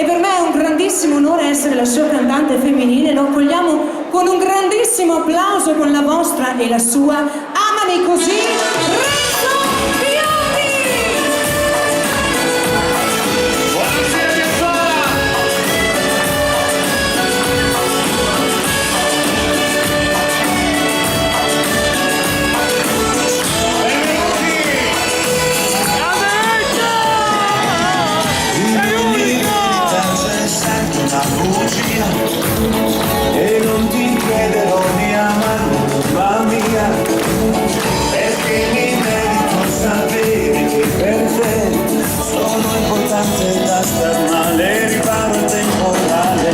e per me è un grandissimo onore essere la sua cantante femminile. Lo accogliamo con un grandissimo applauso con la vostra e la sua Amami Così, Renzo Biondi! Buonasera Piazzolla! Benvenuti! Sei unico! Sento una bugia e non ti chiederò di amarmi, mamma mia, perché mi merito sapere che per te sono importante da star male, riparo il temporale,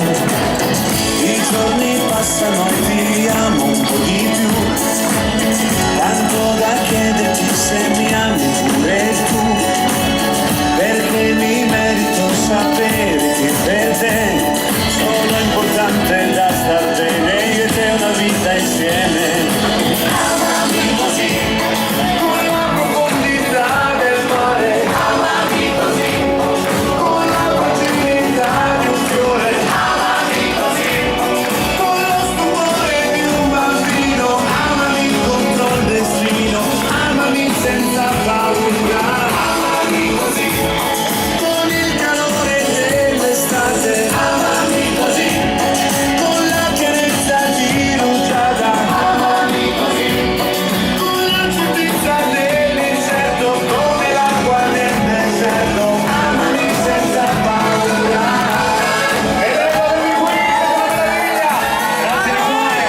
i giorni passano e viviamo un po' di più, tanto da chiederti se mi ami pure tu, perché mi merito sapere che per te sono importante da star bene, io e te una vita insieme. Amami così, con la profondità del mare. Amami così, con la fragilità di un fiore. Amami così, con lo stupore di un bambino. Amami contro il destino, amami senza paura. Amami così, con il calore dell'estate. Amami così, con la chiarezza di rugiada. Amami così, con la certezza dell'incerto, come l'acqua nel deserto. Amami senza paura. E eccomi qui, che meraviglia! Grazie di cuore!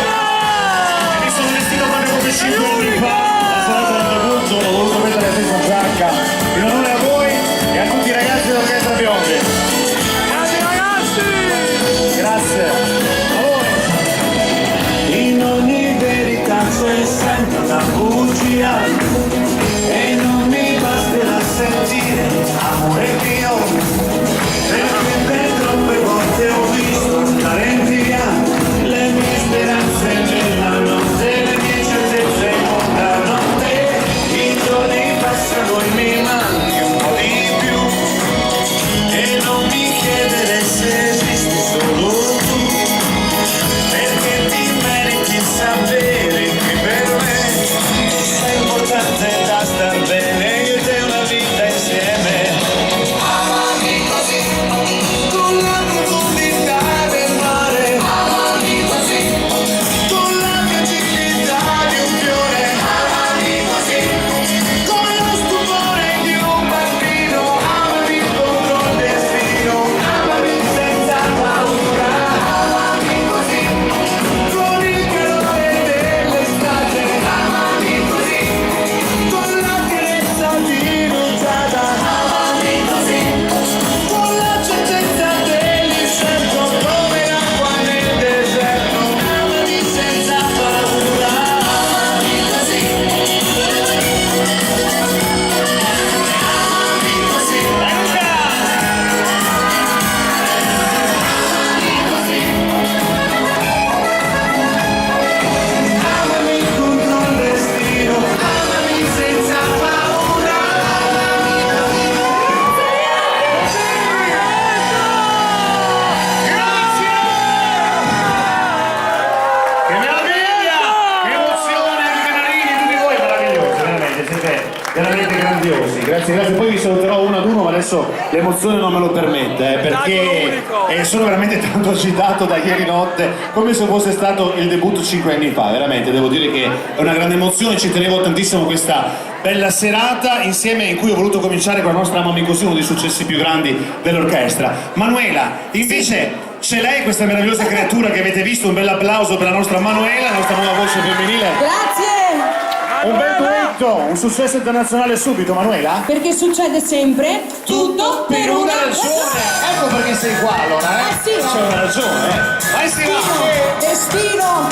E mi sono vestito proprio come 5 anni fa, la serata del debutto, ho voluto mettere la stessa giacca in onore a voi e a tutti i ragazzi dell'Orchestra Biondi. Grazie ragazzi! Grazie! A voi! In ogni verità c'è sempre una bugia e non mi basterà sentire amore mio, perché per troppe volte ho visto andare via le mie speranze nella notte, le mie certezze incontrano te, i giorni passano e mi manchi un po' di più e non mi chiedere se esisti solo tu, perché ti meriti sapere che per me sei importante da star bene, io e te una vita insieme. Amami così, con la profondità del mare. Amami così, con la fragilità di un fiore. Amami così, con lo stupore di un bambino. Amami contro il destino, amami senza paura. Amami così, con il calore dell'estate. Amami così, con la chiarezza di rugiada. Amami così, con la certezza dell'incerto, come l'acqua nel deserto. Amami senza paura. Amami così, amami così. Amami contro il destino, amami senza paura. Che meraviglia! Che emozione, anche Narini, tutti voi meravigliosi, veramente, siete veramente grandiosi. Grazie, grazie. Poi vi saluterò uno ad uno, ma adesso l'emozione non me lo permette, perché sono veramente tanto agitato da ieri notte, come se fosse stato il debutto 5 anni fa, veramente, devo dire che è una grande emozione, ci tenevo tantissimo a questa bella serata insieme in cui ho voluto cominciare con la nostra Amami Così, uno dei successi più grandi dell'orchestra. Manuela, invece c'è lei, questa meravigliosa creatura che avete visto, un bel applauso per la nostra Manuela, la nostra nuova voce femminile. Grazie! Un bel duetto, un successo internazionale subito, Manuela. Perché succede sempre tutto per una ragione. Ecco perché sei qua allora, Eh sì. C'è una ragione, Vai si va. Destino!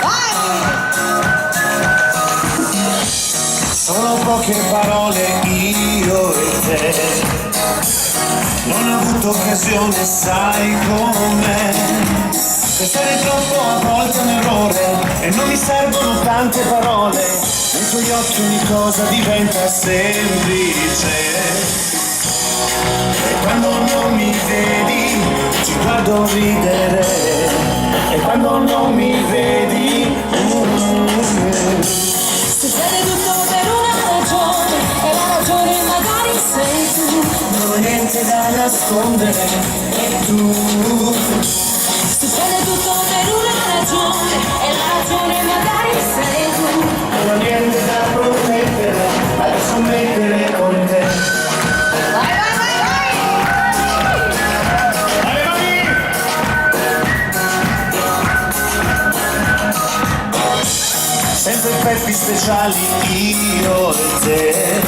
Vai! Sono poche parole io e te, non ho avuto occasione, sai com'è, pensare troppo a volte è un errore e non mi servono tante parole, nei tuoi occhi ogni cosa diventa semplice e quando non mi vedi ti guardo ridere, e quando non mi vedi succede tutto per una ragione, e la ragione magari sei tu. non ho niente da nascondere, e tu Succede tutto per una ragione, e la ragione magari sei tu. non ho niente da promettere, adesso mettere con te. Vai, vai, vai, vai! Alle mani! Senza effetti speciali io e te,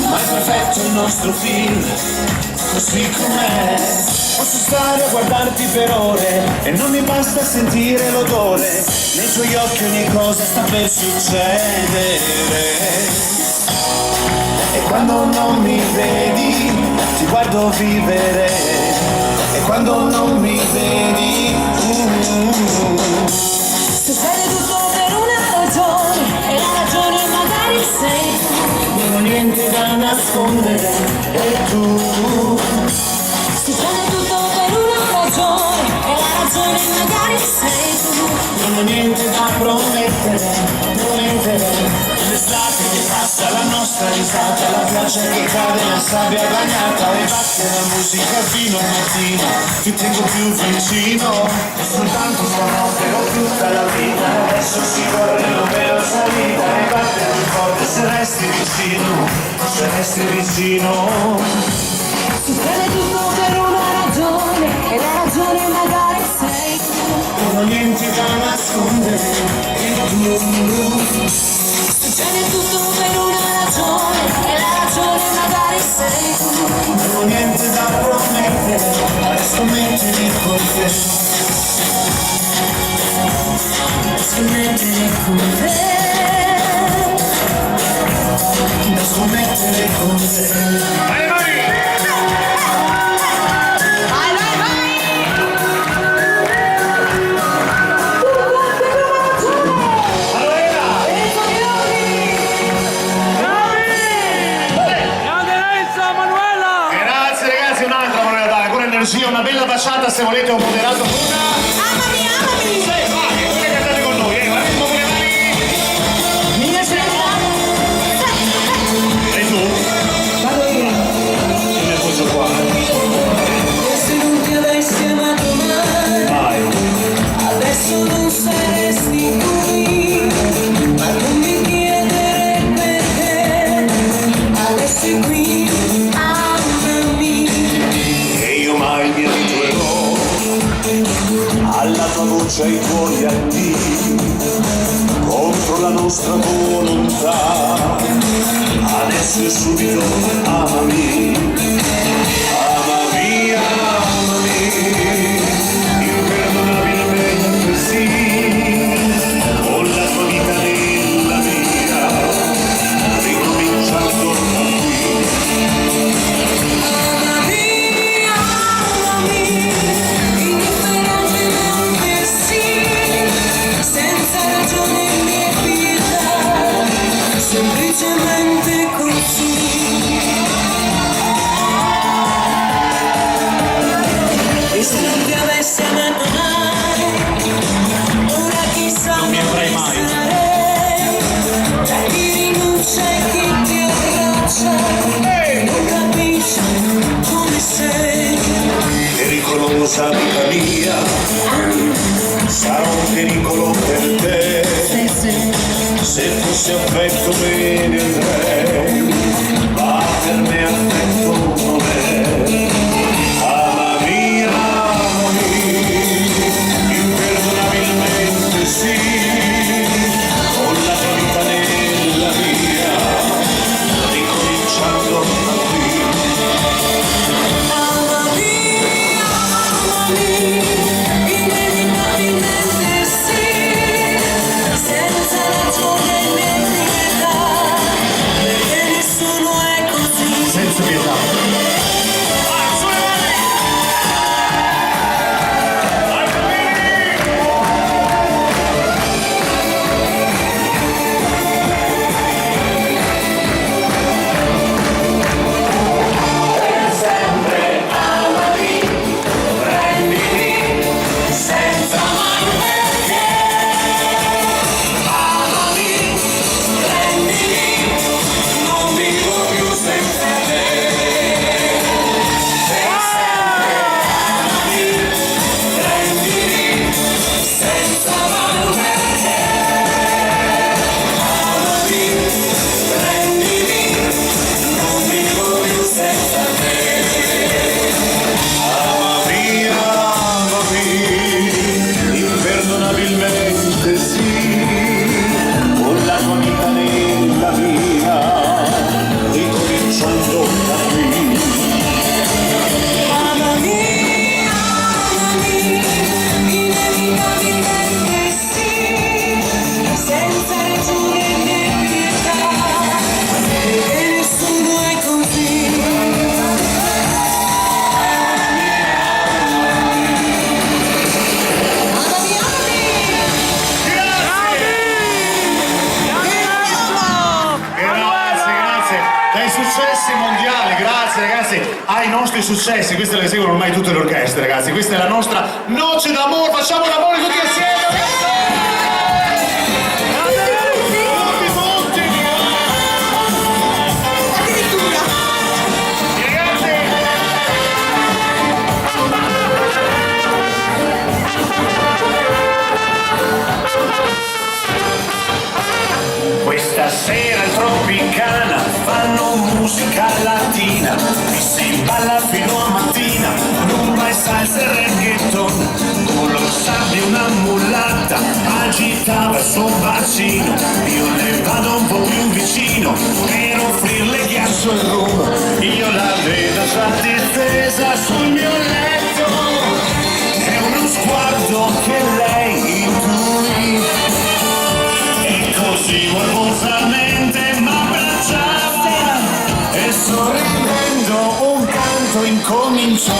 ma è perfetto il nostro film, così com'è. Posso stare a guardarti per ore e non mi basta sentire l'odore, nei tuoi occhi ogni cosa sta per succedere. E quando non mi vedi ti guardo vivere, e quando non mi vedi Succede tutto per una ragione, e la ragione magari sei tu. non ho niente da nascondere, e tu Succede tutto per una ragione, e la ragione magari sei tu. non ho niente da promettere, l'estate che passa, la nostra risata, la pioggia che cade, la sabbia bagnata, e batte la musica fino al mattino, ti tengo più vicino, soltanto stanotte o tutta la vita, adesso si corre l'overo salita, e batte più forte se resti vicino, se resti vicino. Succede tutto per una ragione, e la ragione magari sei tu. Non ho niente da nascondere, e tu Succede tutto per una ragione, e la ragione magari sei tu. non ho niente da promettere, adesso mettere con te, Scommettere con te, scommettere con te. Alle mani! vai, vai, vai! Grande Renzo, Manuela! Grazie ragazzi, un'altra moneta dai, ancora energia, una bella baciata se volete, un moderato con una... Amami, amami! Vai, voi cantate con noi, guardate un po' con le mani! Mia scelta! E tu? Vado io! Io mi appoggio qua. E se non ti avessi amato mai, Vai. adesso non saresti qui, ma non mi chiedere perché, adesso è qui, amami. E io mai mi abituerò alla tua voce, ai tuoi addi, contro la nostra volontà, adesso e subito amami, amami, amami, imperdonabilmente sì, con la tua vita nella mia, ricominciando da qui. Amami, amami, indifferentemente sì, senza ragione né pietà, semplicemente così. E se non ti avessi amato mai, ora chissà Non mi avrai mai. sarei, tra chi rinuncia e chi ti abbraccia, non capisci come sei. Pericolosa vita mia, sarò un pericolo per te, se fossi affetto bene andrei, ma per me affetto non è. Amami, amami, imperdonabilmente sì, con la tua vita nella mia, ricominciando da qui. Amami, amami, inevitabilmente sì, senza ragione né pietà, base ai nostri successi. Queste le seguono ormai tutte le orchestre, ragazzi. Questa è la nostra noce d'amore, facciamo l'amore tutti insieme, ragazzi! Questa sera in Tropicana fanno musica latina, qui si balla fino a mattina, rumba e salsa e reggaeton. Tu lo sapevi, una mulatta agitava il suo bacino, io ne vado un po' più vicino per offrirle ghiaccio e rum. Io la vedo già distesa sul mio letto, è uno sguardo che lei intui, così morbosamente m'abbracciava e sorridendo un canto incominciò.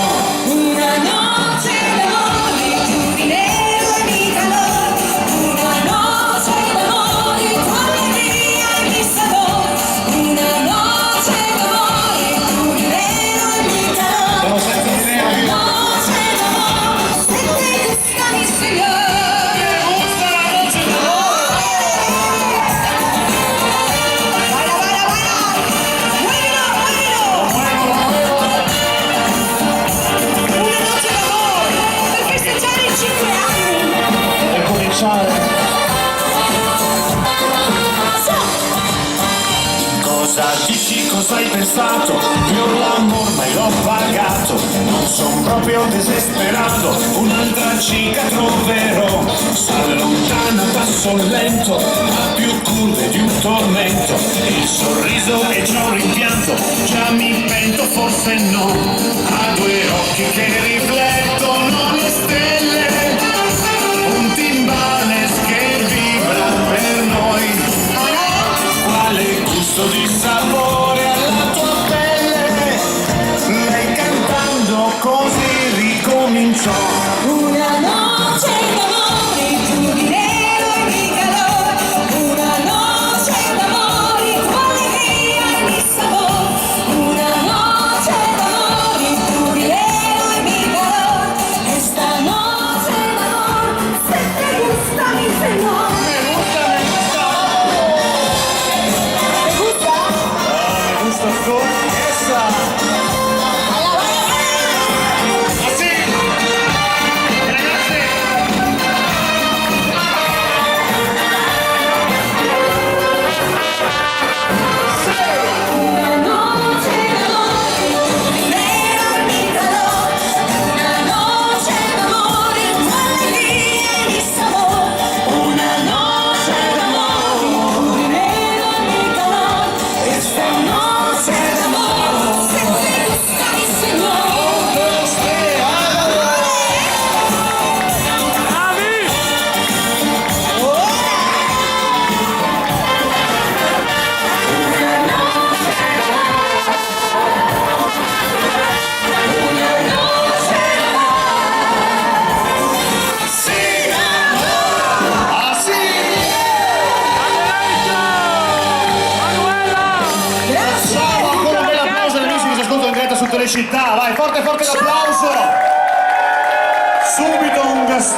Una noce d'amore, tu di nero e di calore, una noce d'amore, tu allegria e di sapore, una noce d'amore, tu di nero e di calore, una noce d'amore, se te gusta mi signore. Cosa dici, cosa hai pensato? Io l'amor mai l'ho pagato, non son proprio desesperato, un'altra cica troverò, s'allontana a passo lento, ha più curve di un tormento, il sorriso è già un rimpianto, già mi pento forse no, ha due occhi che riflettono le stelle, un timbale che vibra per noi, quale gusto di sapore alla tua pelle, lei cantando così ricominciò. Una noce d'amore, tu di nero e di calore, una noce d'amore, tu allegria e di sapore, una noce d'amore, tu di nero e di calore, questa noce d'amore, se te gusta mi signore. Città, vai, forte forte l'applauso! Subito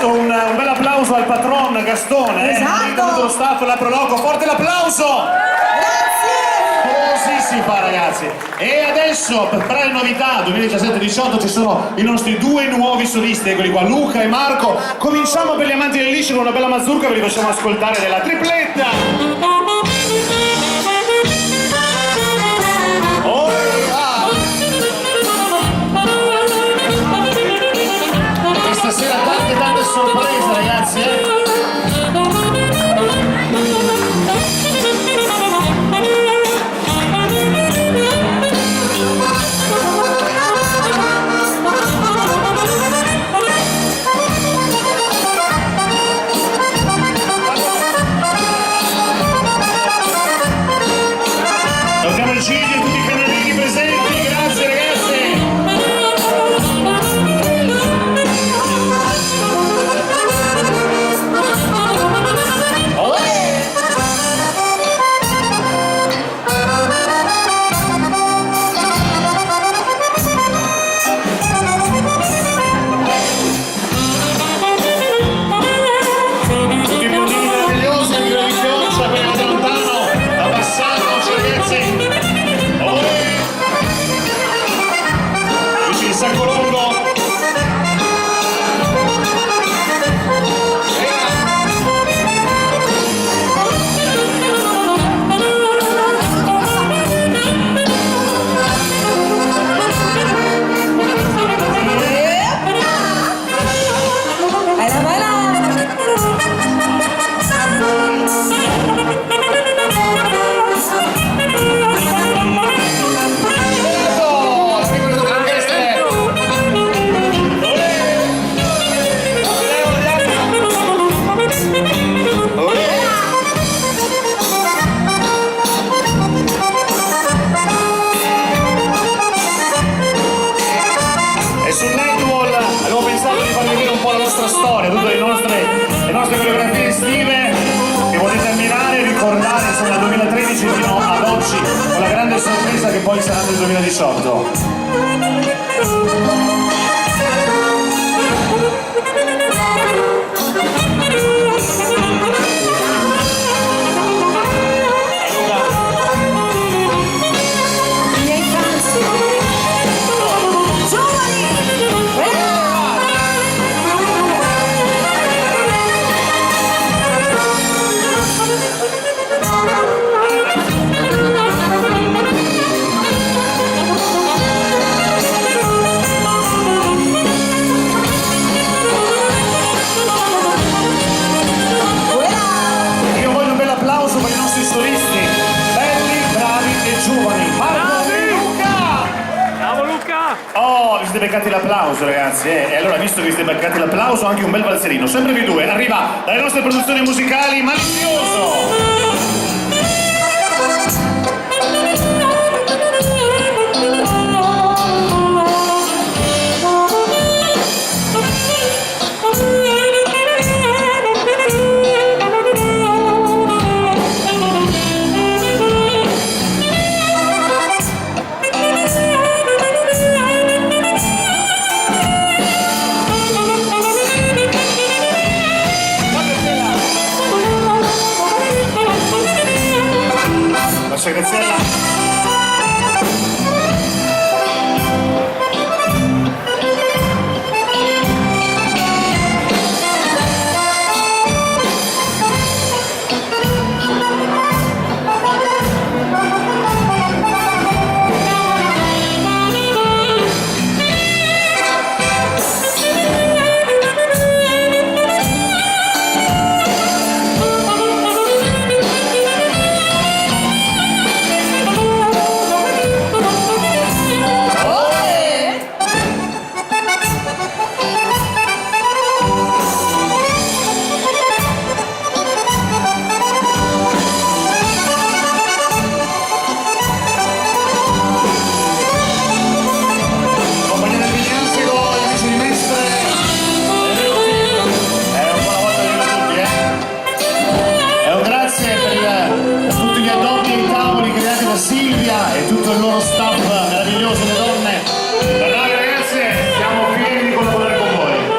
un bel applauso al patron Gastone, Esatto! Lo staff, la Proloco, forte l'applauso! Grazie! Così si fa, ragazzi! E adesso, per le novità 2017-18 ci sono i nostri due nuovi solisti, eccoli qua, Luca e Marco. Cominciamo per gli amanti del liscio con una bella mazurka, ve li facciamo ascoltare della tripletta! Stasera tante sorprese, ragazzi, una grande sorpresa che poi sarà nel 2018. I miei fans giovani, Io voglio un bel applauso per i nostri solisti, belli, bravi e giovani. Marco e Luca! Bravo Luca! Oh, vi siete beccati l'applauso, ragazzi, eh? E allora, visto che vi siete beccati l'applauso, anche un bel valzerino. Sempre vi due, arriva dalle nostre produzioni musicali Malizioso! La Graziella. Silvia e tutto il loro staff meraviglioso, le donne. Bravi ragazze, siamo fieri di collaborare con voi.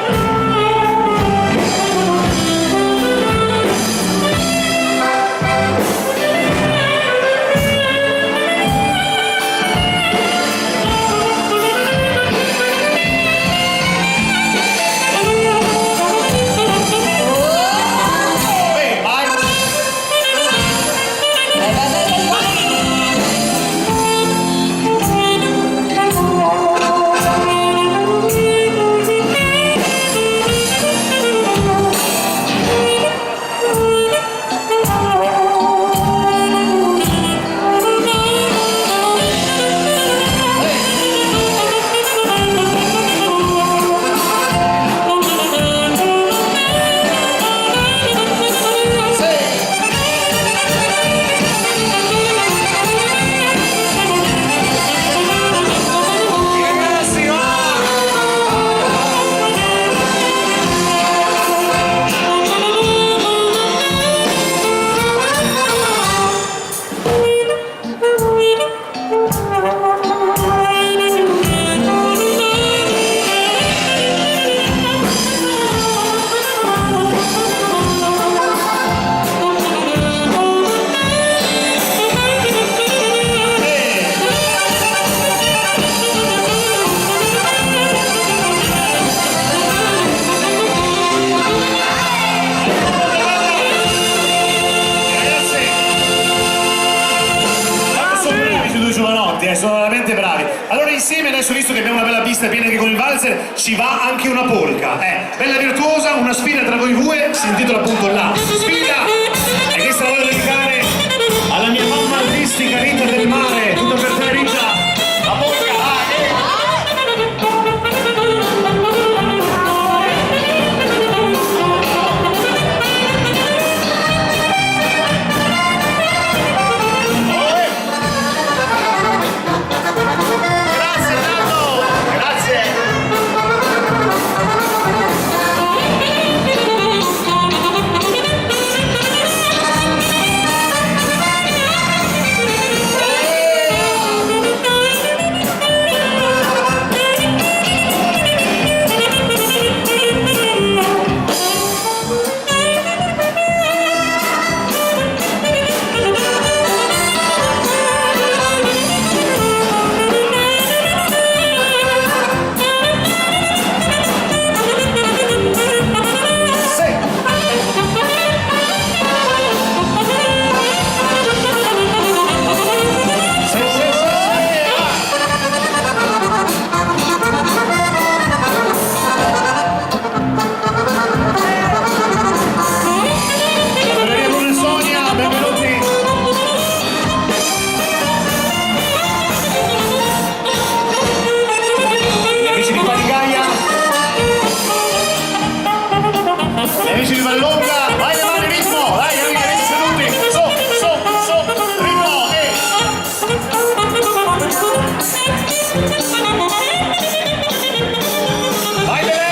Sono veramente bravi. Allora insieme adesso, visto che abbiamo una bella pista piena anche con il valzer, ci va anche una polka. Bella virtuosa, una sfida tra voi due, si intitola appunto La Sfida. E questa la voglio dedicare alla mia mamma artistica Rita del Mare. Tutto per te Rita. La polka. Vai Belen!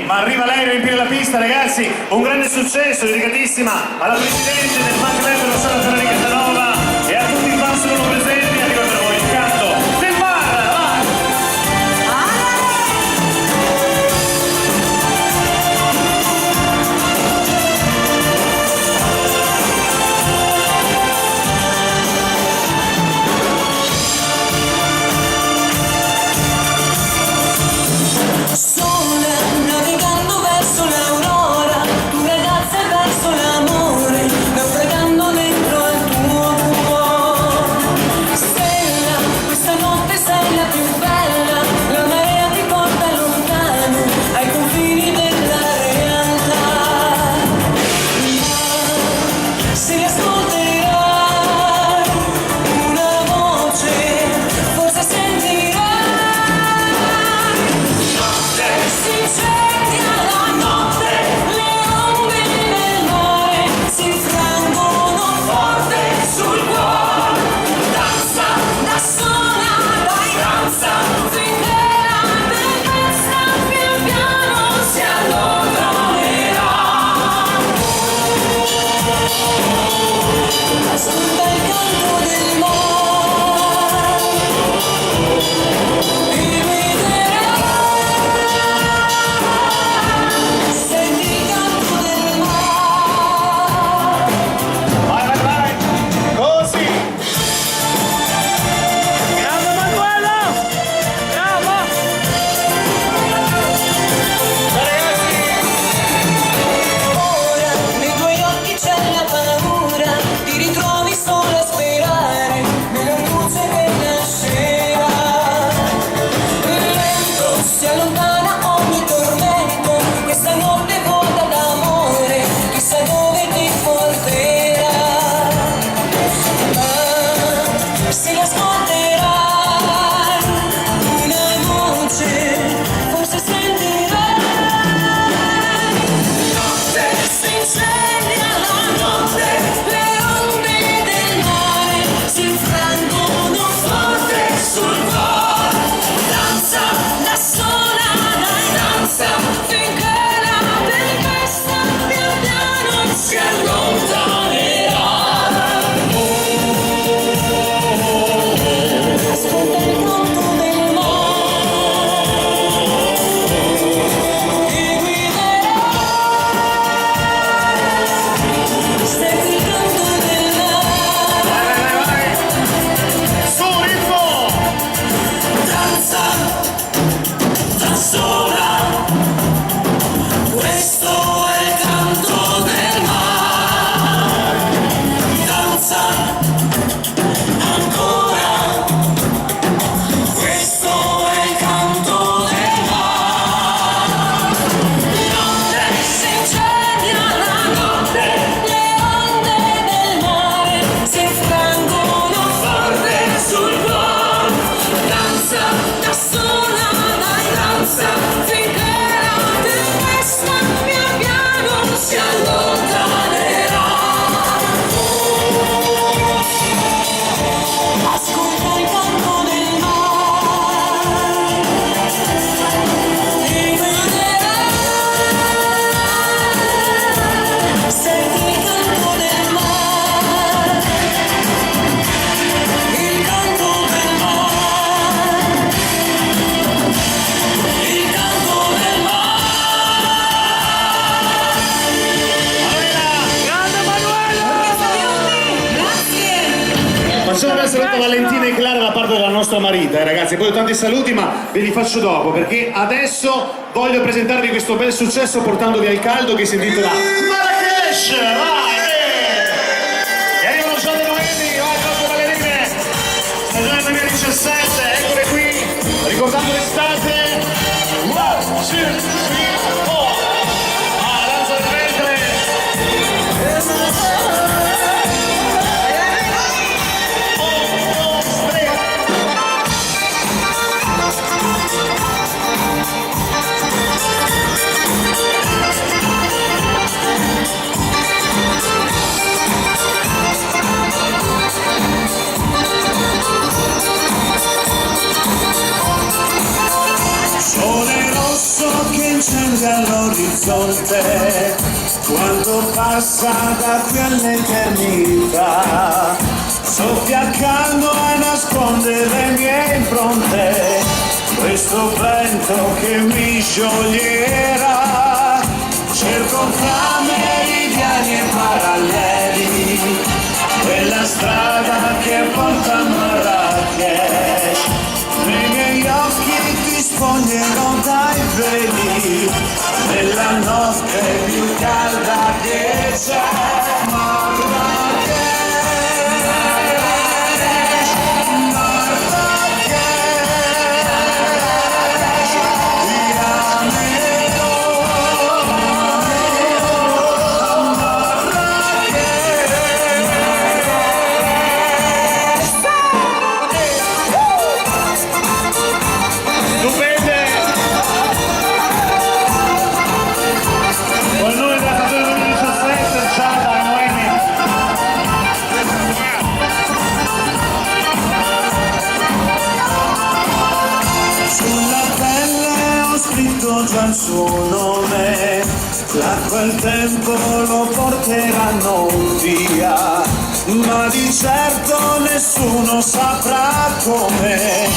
Ma arriva lei a riempire la pista, ragazzi, un grande successo, dedicatissima alla presidente del Fan Club Rossana Ferrari Casanova e a tutti i fan solo presenti. Arriva per voi il canto del mare, vai! Navigando verso l'aurora, tu ragazza verso l'amore, naufragando dentro Facciamo una saluto a Valentina e Clara da parte della nostra marita, ragazzi. Poi ho tanti saluti, ma ve li faccio dopo, perché adesso voglio presentarvi questo bel successo portandovi al caldo che si intitola Marrakesh! Vai! E arrivano già le Noemi, vai troppo ballerine! Stagione 2017, eccole qui, ricordando l'estate. 1, 2, 3, 4. Ah, danza del ventre! Sole rosso che incende all'orizzonte quando passa da qui all'eternità, soffia caldo e nasconde le mie impronte, questo vento che mi scioglierà. Cerco fra meridiani e paralleli quella strada che porta a Marrakesh. Nei miei occhi ti spoglierò dai veli nella notte più calda che c'è. Già il suo nome, l'acqua e il tempo lo porteranno via, ma di certo nessuno saprà come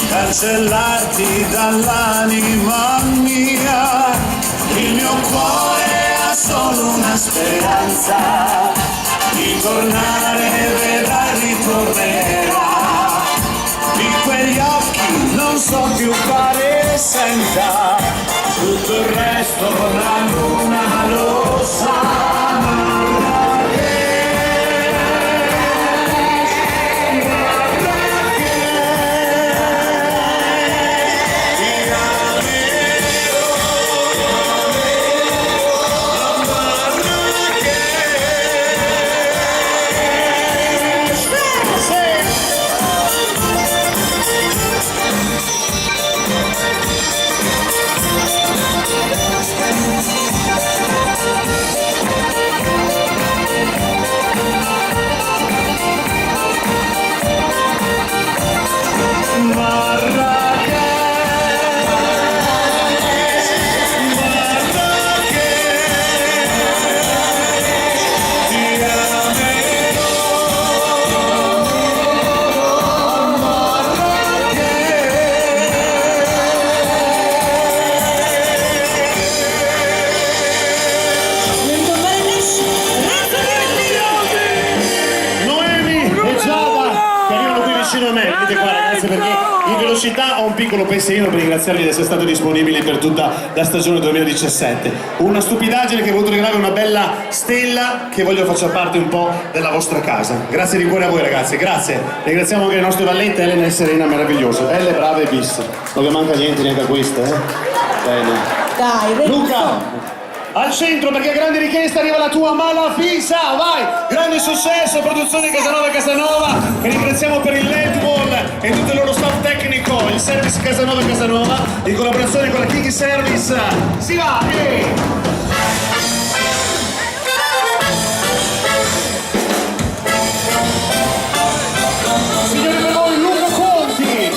cancellarti dall'anima mia. Il mio cuore ha solo una speranza di tornare, vedrai ritornerà. Di quegli occhi non so più fare e senta, tutto il resto la luna lo sa. vicino a me, vedete qua ragazzi, perché in velocità ho un piccolo pensierino per ringraziarvi di essere stati disponibili per tutta la stagione 2017. Una stupidaggine che ho voluto regalare, una bella stella che voglio faccia parte un po' della vostra casa. Grazie di cuore a voi ragazzi, grazie. Ringraziamo anche le nostre vallette, Elena e Serena, meravigliose, belle, brave e bis. Non vi manca niente neanche a queste, Bene. Dai, Luca! Al centro, perché a grande richiesta arriva la tua Malafisa, vai! Grande successo, produzione Casanova, che ringraziamo per il LED wall e tutto il loro staff tecnico, il service Casanova, in collaborazione con la King Service. Si va! Signori, per voi Luca Conti!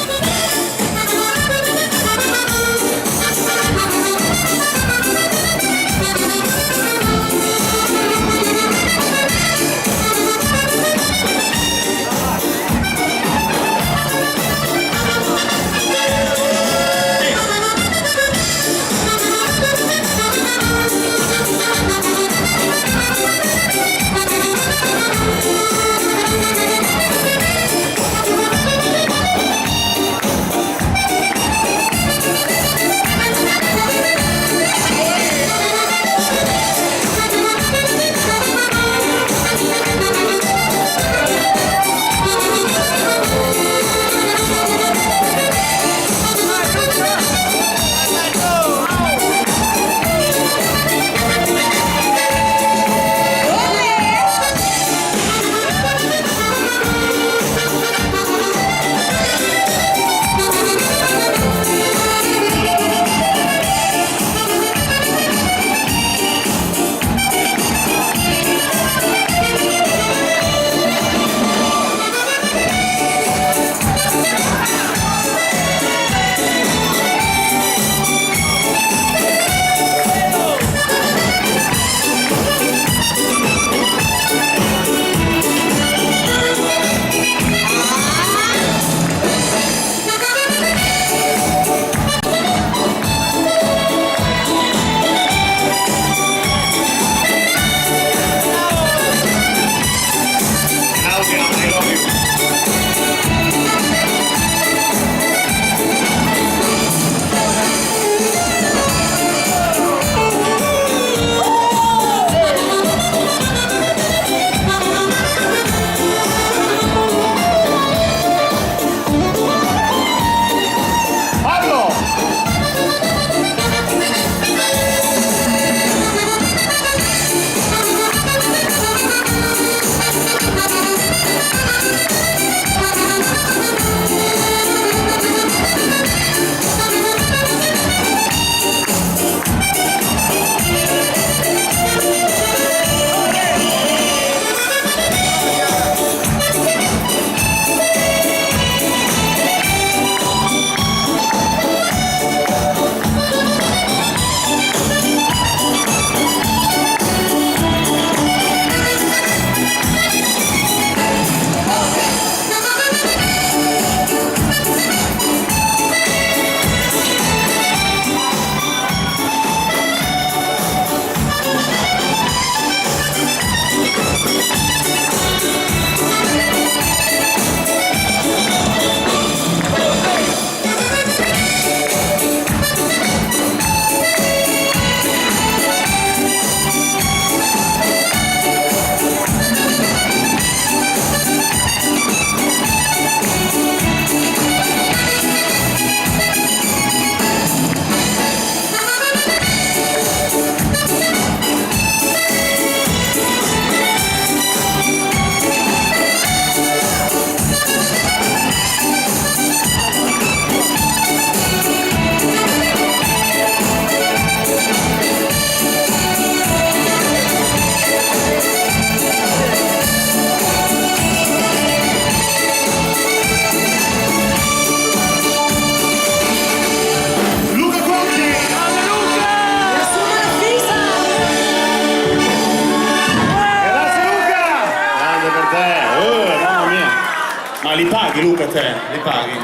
Ma li paghi Luca te? Li paghi?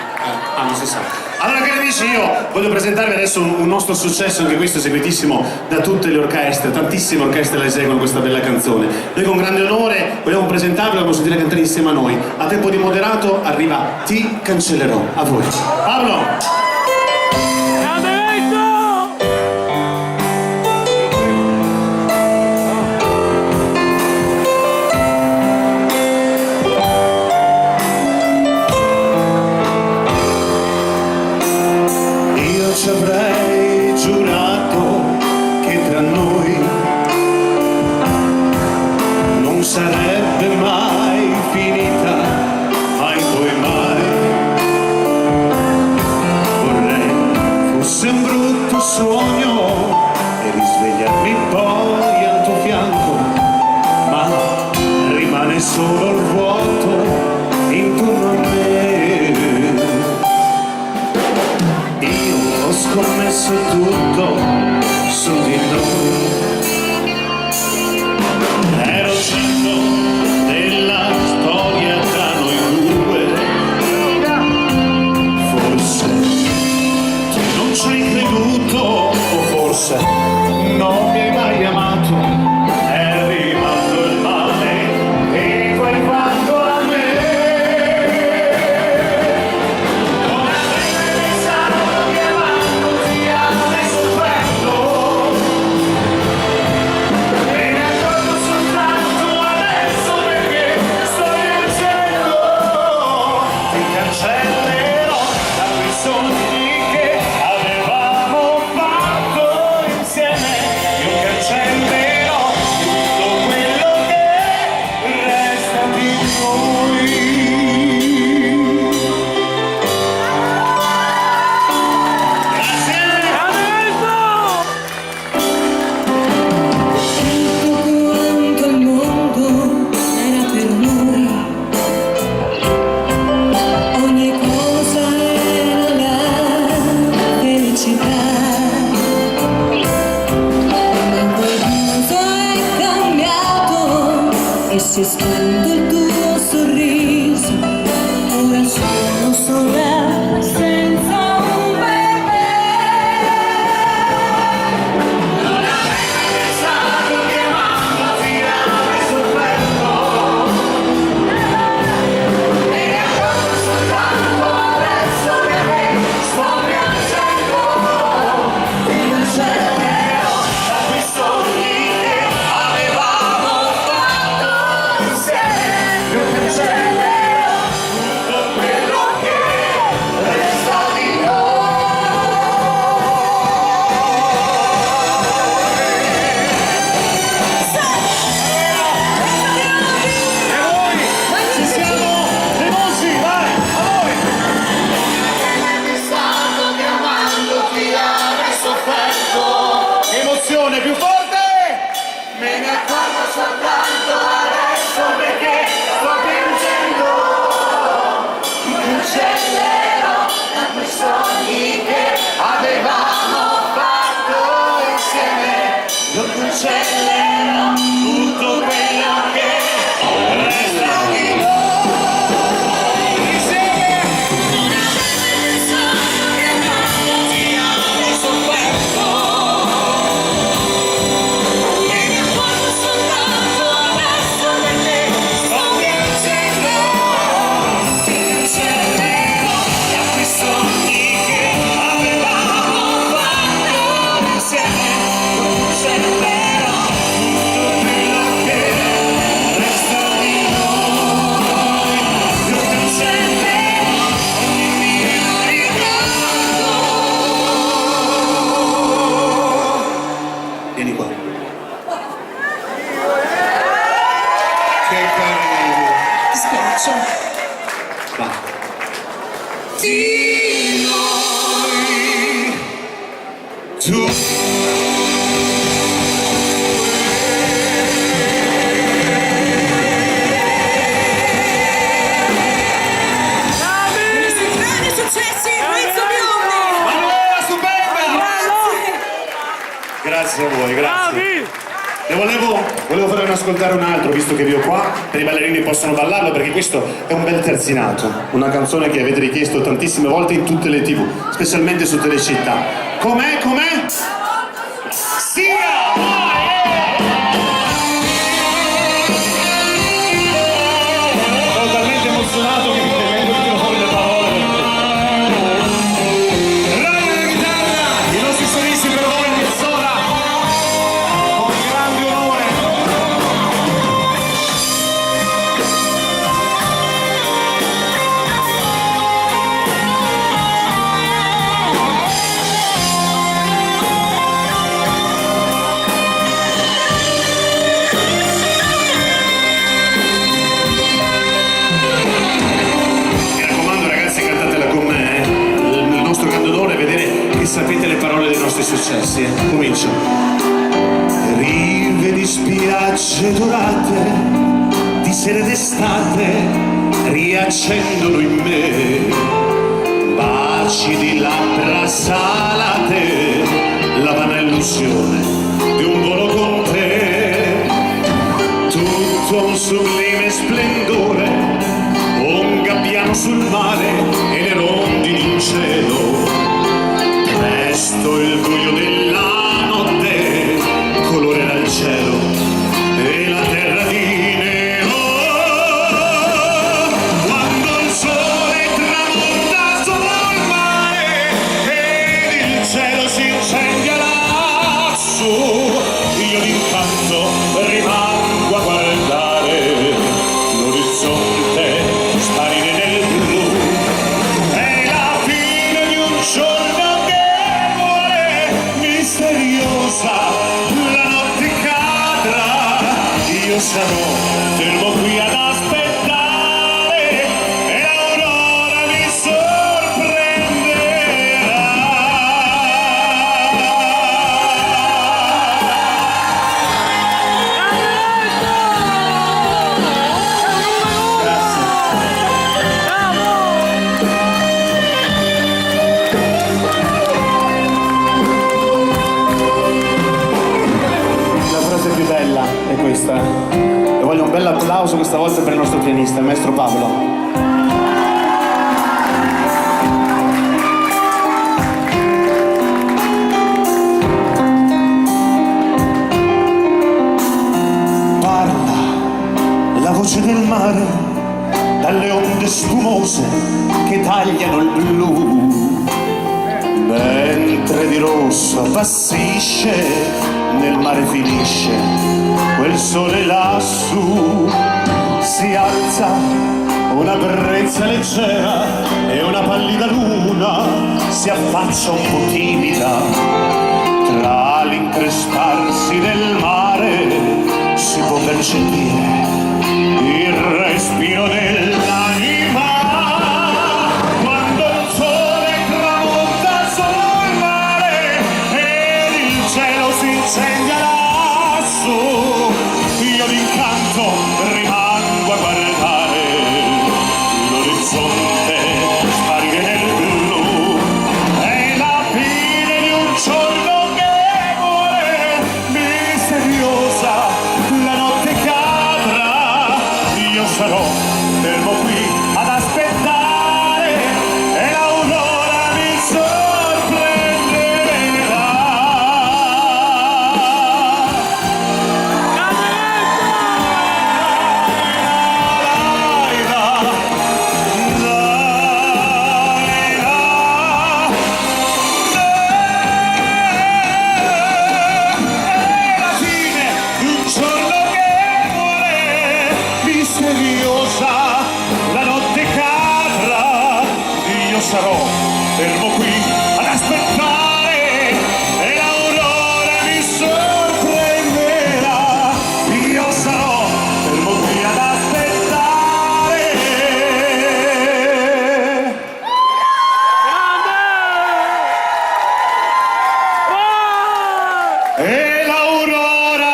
Non si sa. Allora cari amici, io voglio presentarvi adesso un nostro successo, anche questo seguitissimo da tutte le orchestre, tantissime orchestre la eseguono questa bella canzone. Noi con grande onore vogliamo presentarvi, la vogliamo sentire cantare insieme a noi. A tempo di moderato arriva Ti cancellerò, a voi. Pablo! Ci avrei giurato che tra noi non sarebbe mai finita, mai poi mai. Vorrei fosse un brutto sogno e risvegliarmi poi al tuo fianco, ma rimane solo il vuoto intorno a me. Ho scommesso tutto su di noi, ero certo della storia tra noi due. Forse tu non ci hai creduto, o forse non mi hai mai amato. È arrivato il male e tu hai fatto a me. E se spendo il tuo sorriso, ora sono sola senza un bebè. Non avrei mai pensato che amandosi avrei sofferto, e ne accorgo soltanto adesso che sto piangendo. Ti cancellerò da quei sogni che avevamo fatto insieme. Io cancellerò tutto quello che resta di noi. E voi? Ci siamo? Demossi, vai, a voi! Pensato che amandoti avrei sofferto, Che emozione, più forte! me ne accorgo soltanto adesso perché sto piangendo. Ti cancellerò da quei sogni che avevamo fatto insieme. Io cancellerò tutto quello che resta di noi. Insieme! Non avrei pensato che amandoti avrei sofferto, me ne accorgo soltanto adesso perché sto piangendo. Ti cancellerò da quei sogni che avevamo fatto insieme. Io cancellerò tutto quello che resta di noi. Io cancellerò ogni mio ricordo. Vieni qua. Che carino. Ti spiace? Va. Di noi. Tu Questi grandi successi, Renzo Biondi. Manuela, stupenda! Bello! Grazie a voi, grazie. Bravi! Devo volevo farvi ascoltare un altro, visto che vi ho qua, per i ballerini possono ballarlo, perché questo è un bel terzinato, una canzone che avete richiesto tantissime volte in tutte le TV, specialmente su Telecittà. Com'è? Sia! Sono talmente emozionato che mi vengo di tiro fuori le parole. Radio della chitarra, i nostri solisti per voi di Sora, con grande onore. Sapete le parole dei nostri successi, Comincio. Rive di spiagge dorate, di sere d'estate, riaccendono in me baci di labbra salate, la vana illusione di un volo con te. Tutto un sublime splendore, un gabbiano sul mare e le rondini in cielo. Presto il buio della notte colorerà il cielo e la terra di nero. Quando il sole tramonta sul mare ed il cielo si incendia lassù, io d'intanto rimango a guardare l'orizzonte sparire nel blu. È la fine di un giorno misteriosa, la notte cadrà, io sarò fermo qui ad aspettare e l'aurora mi sorprenderà. Più bella è questa, e voglio un bel applauso questa volta per il nostro pianista, il maestro Pablo. Parla la voce del mare dalle onde spumose che tagliano il blu, mentre di rosso appassisce nel mare finisce quel sole lassù. Si alza una brezza leggera e una pallida luna si affaccia un po' timida tra l'incresparsi del mare. Si può percepire il respiro dell'anima quando il sole tramonta sul mare ed il cielo si incendia lassù. Io d'incanto rimango a guardare l'orizzonte sparire nel blu. È la fine di un giorno che muore, misteriosa, la notte cadrà. Io sarò fermo qui ad aspettare e l'aurora mi sorprenderà. La notte cadrà, io sarò fermo qui ad aspettare e l'aurora mi sorprenderà. Io sarò fermo qui ad aspettare. E l'aurora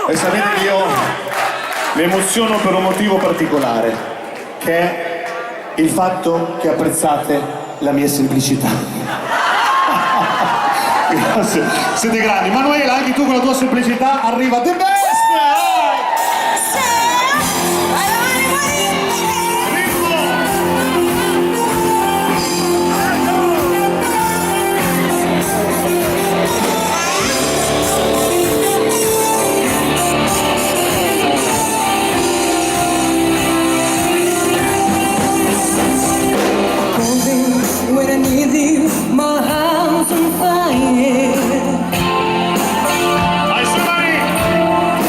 E sapete che io mi emoziono per un motivo particolare, che è il fatto che apprezzate la mia semplicità. Grazie, siete grandi. Manuela, anche tu con la tua semplicità arriva the best! When I need you, my hands on fire. Vai su, Mari!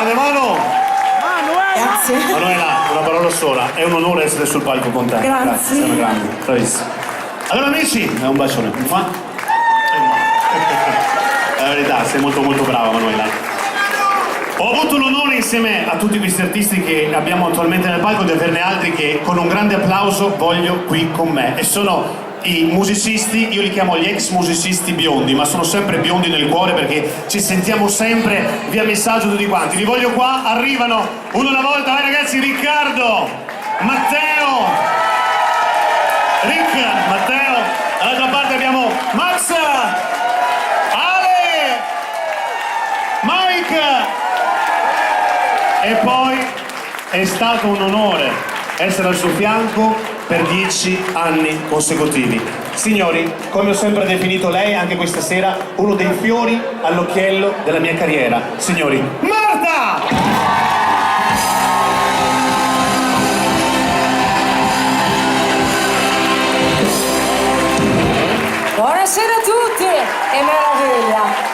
grande mano! Grazie. Manuela, una parola sola, è un onore essere sul palco con te. Grazie. Sei una grande, bravissima. Allora amici, un bacione. La verità, sei molto molto brava Manuela. Ho avuto l'onore insieme a tutti questi artisti che abbiamo attualmente nel palco di averne altri che con un grande applauso voglio qui con me. E sono i musicisti, io li chiamo gli ex musicisti biondi, ma sono sempre biondi nel cuore perché ci sentiamo sempre via messaggio tutti quanti. Li voglio qua, arrivano uno alla volta, vai ragazzi, Riccardo, Matteo, Matteo, dall'altra parte abbiamo Max, Ale, Mike, e poi è stato un onore essere al suo fianco per 10 anni consecutivi. Signori, come ho sempre definito lei anche questa sera, uno dei fiori all'occhiello della mia carriera. Signori, Marta! Buonasera a tutti, che meraviglia!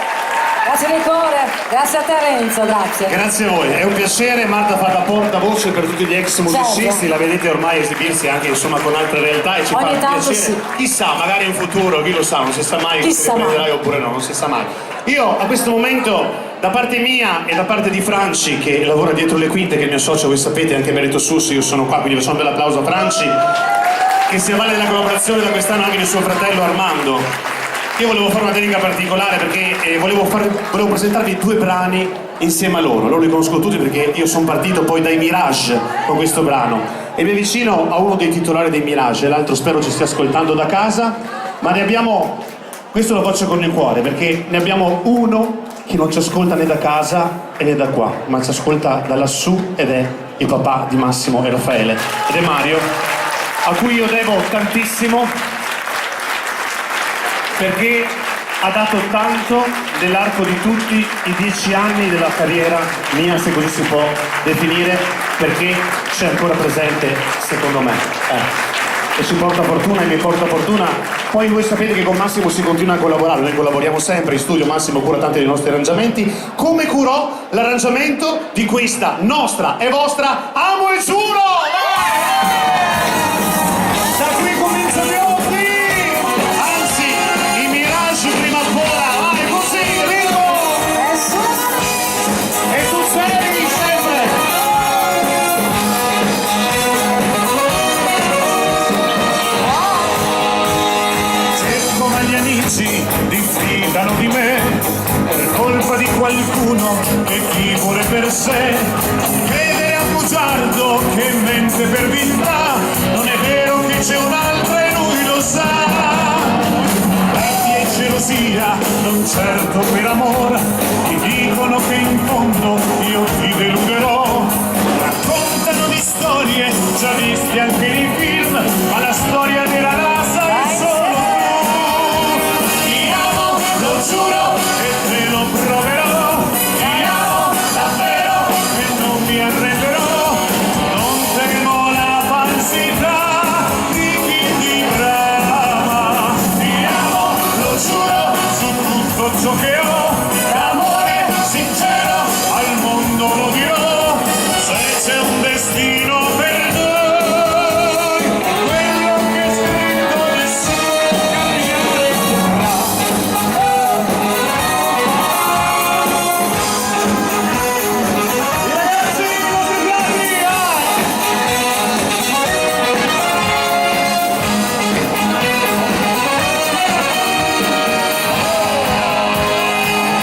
Grazie di cuore, grazie a te Renzo, grazie. Grazie a voi, è un piacere. Marta fa da portavoce per tutti gli ex musicisti, Certo. la vedete ormai esibirsi anche insomma con altre realtà e ci Ogni fa tanto piacere. sì. Chissà, magari in futuro, chi lo sa, non si sa mai Chi se sa mai. riprenderai oppure no, non si sa mai. Io a questo momento, da parte mia e da parte di Franci, che lavora dietro le quinte, che è il mio socio, voi sapete, anche Merito Sussi, io sono qua, quindi facciamo un bel applauso a Franci, che si avvale della collaborazione da quest'anno anche di suo fratello Armando. Io volevo fare una dedica particolare perché volevo presentarvi 2 brani insieme a loro. Loro li conosco tutti perché io sono partito poi dai Mirage con questo brano. E mi avvicino a uno dei titolari dei Mirage, l'altro spero ci stia ascoltando da casa, ma ne abbiamo, questo lo faccio con il cuore, perché ne abbiamo uno che non ci ascolta né da casa né da qua, ma ci ascolta da lassù ed è il papà di Massimo e Raffaele, ed è Mario, a cui io devo tantissimo perché ha dato tanto nell'arco di tutti i 10 anni della carriera mia, se così si può definire, perché c'è ancora presente secondo me. E ci porta fortuna e mi porta fortuna. Poi voi sapete che con Massimo si continua a collaborare, noi collaboriamo sempre in studio, Massimo cura tanti dei nostri arrangiamenti, come curò l'arrangiamento di questa nostra e vostra Amo e Giuro! Da qui comincia gli ordini! Anzi, i Mirage prima vola, vai così, ritmo! E tu sei sempre! Cerco ma gli amici diffidano di me per colpa di qualcuno che chi vuole per sé. Crede a bugiardo che mente per viltà, non è vero che c'è un'altra e lui lo sa. Rabbia e gelosia, non certo per amore, ti dicono che in fondo io ti deluderò. Raccontano di storie già viste anche nei film, ma la storia della NASA è solo tu. Ti amo, lo giuro, e te lo proverò. Ti amo davvero e non mi arrenderò. Non temo la falsità di chi ti brama. Ti amo, lo giuro, su tutto ciò che ho. D'amore sincero al mondo lo dirò. Se c'è un destino per noi, quello che è scritto nessuno cambiare potrà. Ragazzi, così bravi!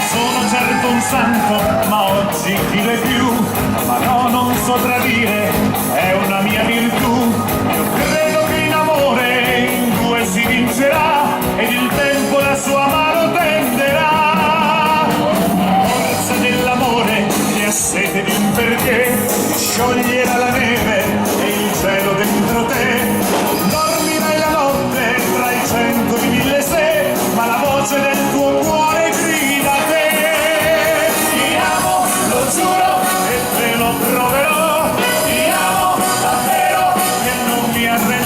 Sono certo un santo, ma oggi chi l'è più? Ma no, non so tradire, è una mia virtù. Io credo che in amore in 2 si vincerà, ed il tempo la sua mano tenderà. Forza dell'amore che ha sete di un perché, scioglierà la neve e il cielo dentro te. Dormirai la notte tra i 100 di 1000 se, ma la voce del tuo cuore grida a te. Ti amo, lo giuro, e te lo proverò. Ti amo davvero e non mi arrenderò.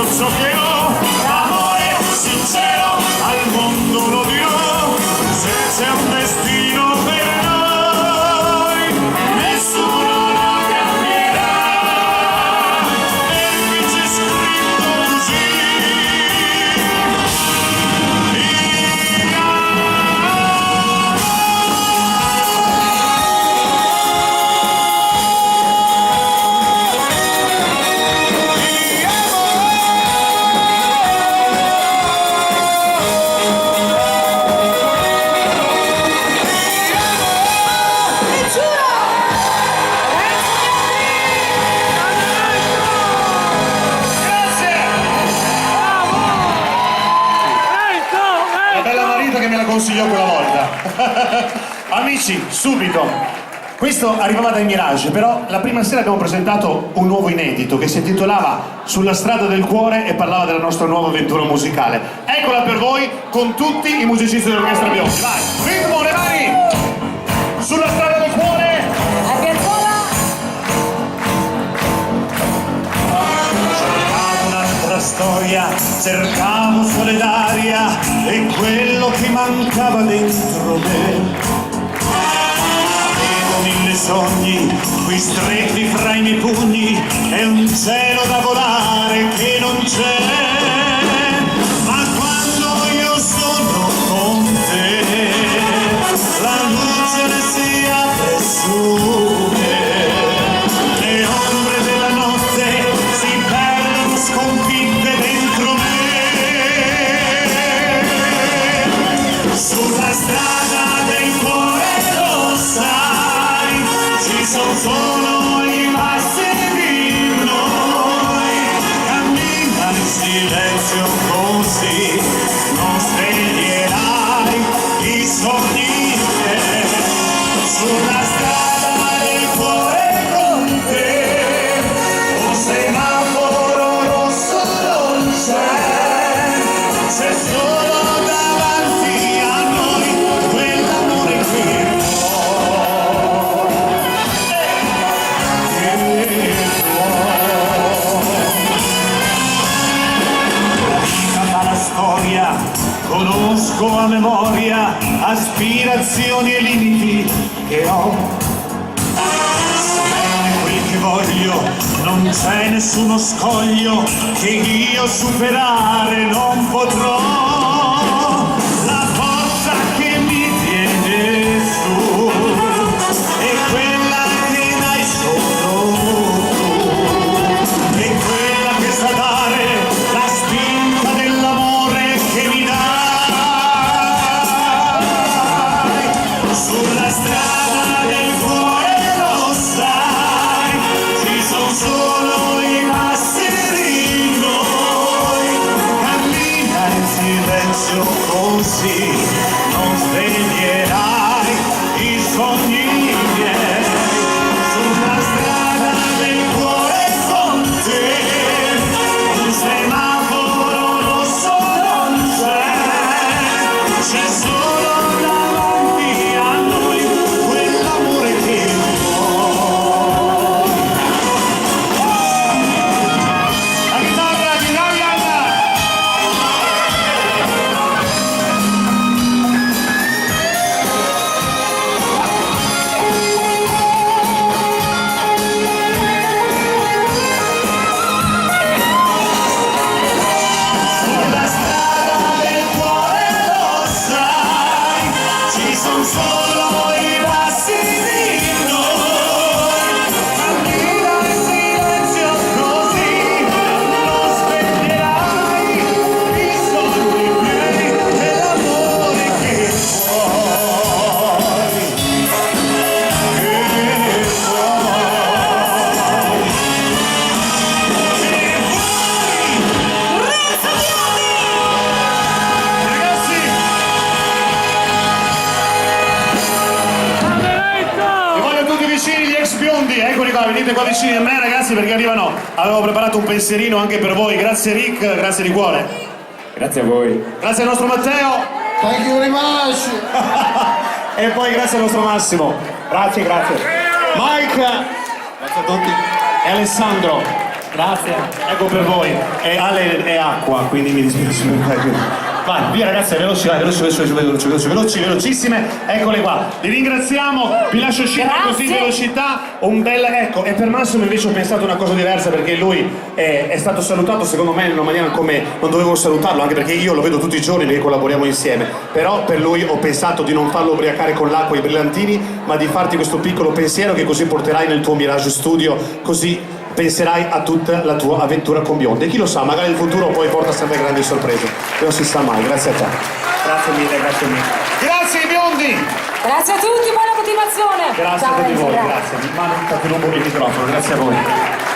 so che ho l'amore sincero, al mondo lo dirò, se c'è un destino per noi, nessuno lo cambierà, perché c'è scritto così. La bella marito che me la consigliò quella volta. Amici, subito. Questo arrivava dai Mirage, però la prima sera abbiamo presentato un nuovo inedito che si intitolava Sulla strada del cuore e parlava della nostra nuova avventura musicale. Eccola per voi con tutti i musicisti dell'Orchestra Biondi. Vai, ritmo, le mani! Sulla strada del cuore! A Piazzola. Cercavo un'altra storia, cercavo sole d'aria e quello che mancava dentro me. Avevo mille sogni, qui stretti fra i miei pugni, è un cielo da volare che non c'è. Ma quando io sono con te, la luce si apre su me, le ombre della notte si perdono sconfitte dentro me. Sulla strada del cuore lo sai, ci sono solo i passi di noi, cammina in silenzio così, non sveglierai i sogni miei. Sulla strada del cuore con te, un semaforo rosso non c'è solo davanti a noi quell'amore che fa la storia, conosco a memoria aspirazioni e limiti che ho. Se quel che voglio, non c'è nessuno scoglio che io superare non potrò. La forza che mi tiene su è quella che dai solo tu, è quella che sa dare la spinta dell'amore che mi dai. Sulla strada del cuore lo sai, ci sono solo i passi di noi, cammina in silenzio così, non sveglierai i sogni miei. Sulla strada del cuore con te, un semaforo rosso non c'è solo davanti a noi quell'amore che vuoi. La chitarra di Ryan! Sulla strada del cuore lo sai, ci sono solo i passi di noi, cammina in silenzio così, non sveglierai i sogni miei e l'amore che vuoi, Ragazzi, vi voglio tutti vicini, gli ex biondi, eccoli qua, venite qua vicini a me ragazzi perché arrivano, avevo preparato un pensierino anche per voi, grazie Rick, grazie di cuore. Grazie a voi. Grazie al nostro Matteo. Thank you very much. E poi grazie al nostro Massimo. Grazie, grazie. Mike. Grazie a tutti. E Alessandro. Grazie. Ecco per voi. E Ale è acqua, quindi mi dispiace. Vai, via ragazze, veloci, vai, veloci, velocissime. Eccole qua. Vi ringraziamo, vi lascio uscire così in velocità. Un bel, ecco, e per Massimo invece ho pensato una cosa diversa perché lui è stato salutato secondo me in una maniera come non dovevo salutarlo, anche perché io lo vedo tutti i giorni perché collaboriamo insieme. Però per lui ho pensato di non farlo ubriacare con l'acqua e i brillantini, ma di farti questo piccolo pensiero che così porterai nel tuo Mirage Studio, così penserai a tutta la tua avventura con Biondi. E chi lo sa, magari il futuro poi porta sempre grandi sorprese. Non si sa mai. Grazie a te. Grazie mille, grazie mille. Grazie Biondi! Grazie a tutti, buona continuazione. Grazie Ciao, a tutti voi, Renzo, grazie. Ma non ti rubo il microfono, grazie a voi.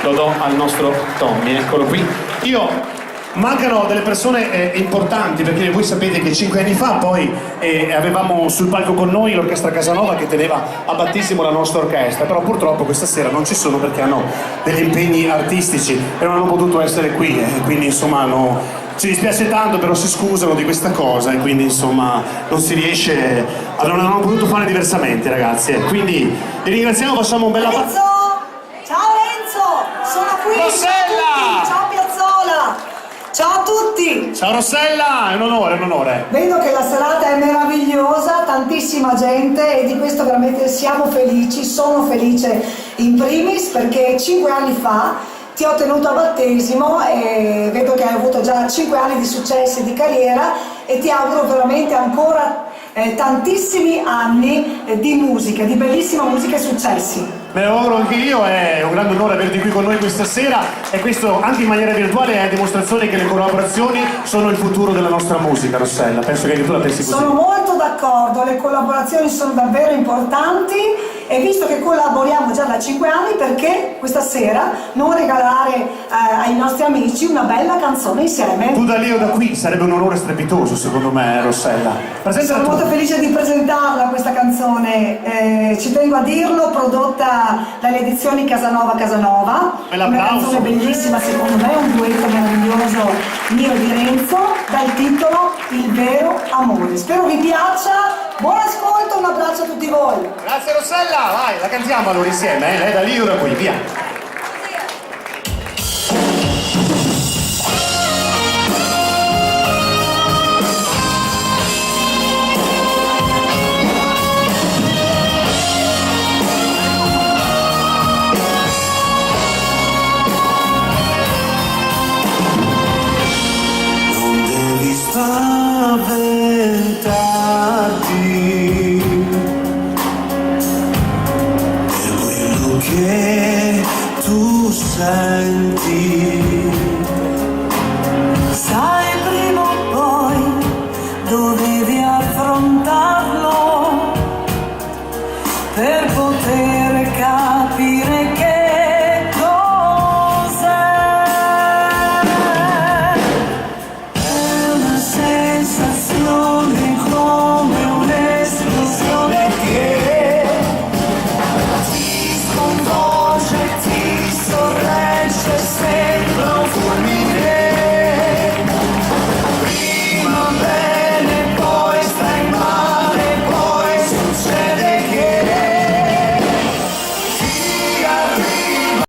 Lo do al nostro Tommy, eccolo qui. Mancano delle persone importanti perché voi sapete che 5 anni fa poi avevamo sul palco con noi l'orchestra Casanova che teneva a battesimo la nostra orchestra, però purtroppo questa sera non ci sono perché hanno degli impegni artistici e non hanno potuto essere qui, quindi insomma ci dispiace tanto, però si scusano di questa cosa e quindi insomma non si riesce, non hanno potuto fare diversamente ragazzi, quindi vi ringraziamo, facciamo un bel Renzo! Ciao Renzo! Sono qui! Rossella! Ciao Piazzola! Ciao a tutti! Ciao Rossella, è un onore, è un onore. Vedo che la serata è meravigliosa, tantissima gente e di questo veramente siamo felici, sono felice in primis perché 5 anni fa ti ho tenuto a battesimo e vedo che hai avuto già 5 anni di successi e di carriera e ti auguro veramente ancora tantissimi anni di musica, di bellissima musica e successi. Me lo auguro anche io, è un grande onore averti qui con noi questa sera e questo anche in maniera virtuale è a dimostrazione che le collaborazioni sono il futuro della nostra musica, Rossella, penso che anche tu la pensi così. Sono molto d'accordo, le collaborazioni sono davvero importanti e visto che collaboriamo già da 5 anni perché questa sera non regalare ai nostri amici una bella canzone insieme? Tu da lì o da qui sarebbe un onore strepitoso secondo me, Rossella. Presentala Sono tu. molto felice di presentarla questa canzone, ci tengo a dirlo, prodotta dalle edizioni Casanova. Bel Una applauso. canzone bellissima secondo me, un duetto meraviglioso mio di Renzo, dal titolo Il vero amore. Spero vi piaccia, buon ascolto, un abbraccio a tutti voi. Grazie Rossella, vai, la cantiamo allora insieme, lei da lì o da qui, via. Non devi spaventarti per quello che tu senti.